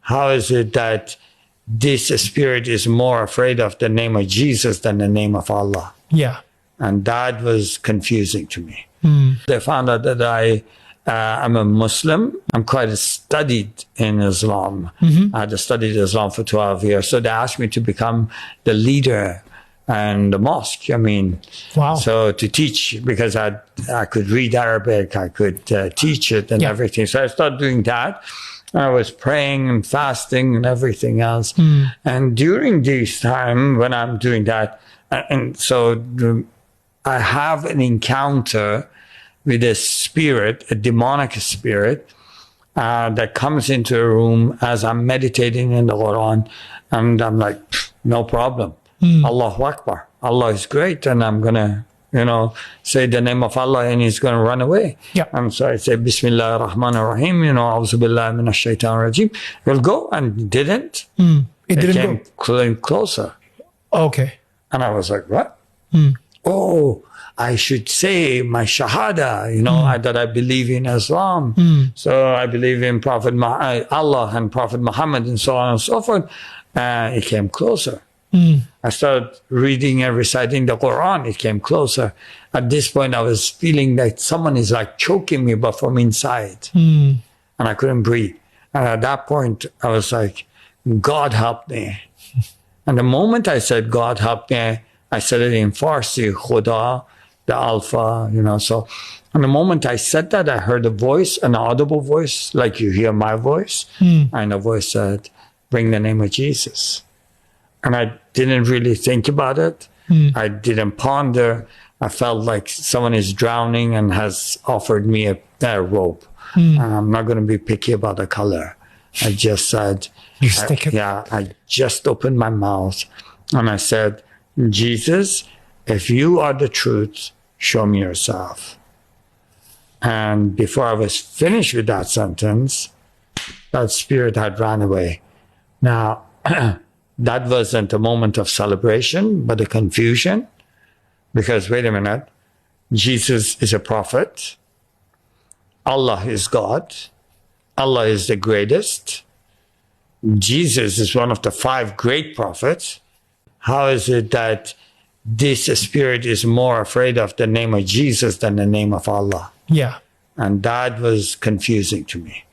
how is it that this spirit is more afraid of the name of Jesus than the name of Allah? Yeah. And that was confusing to me. They found out that I'm a Muslim. I'm quite studied in Islam. I had studied Islam for 12 years. So they asked me to become the leader in the mosque. I mean, wow. So to teach, because I could read Arabic, I could teach it and everything. So I started doing that. I was praying and fasting and everything else. And during this time, when I'm doing that, and so I have an encounter with a spirit, a demonic spirit, that comes into a room as I'm meditating in the Quran. And I'm like, no problem. Allahu Akbar. Allah is great. And I'm going to, say the name of Allah and he's going to run away. Yeah. And so I say, Bismillah ar-Rahman ar-Rahim, A'udhu billahi minash shaitan rajim. It'll go, and it didn't. It didn't came closer. Okay. And I was like, what? Oh, I should say my shahada, that I believe in Islam. So I believe in Prophet Allah and Prophet Muhammad and so on and so forth. It came closer. I started reading and reciting the Quran. It came closer. At this point, I was feeling that someone is like choking me, but from inside. And I couldn't breathe. And at that point, I was like, God help me. And the moment I said, God help me, I said it in Farsi, Khuda, the Alpha, So, and the moment I said that, I heard a voice, an audible voice, like you hear my voice. And the voice said, bring the name of Jesus. And I didn't really think about it. I didn't ponder. I felt like someone is drowning and has offered me a rope. And I'm not going to be picky about the color. I just said, you stick it. I just opened my mouth and I said, Jesus, if you are the truth, show me yourself. And before I was finished with that sentence, that spirit had run away. Now, that wasn't a moment of celebration, but a confusion. Because wait a minute, Jesus is a prophet. Allah is God. Allah is the greatest. Jesus is one of the 5 great prophets. How is it that this spirit is more afraid of the name of Jesus than the name of Allah? Yeah. And that was confusing to me.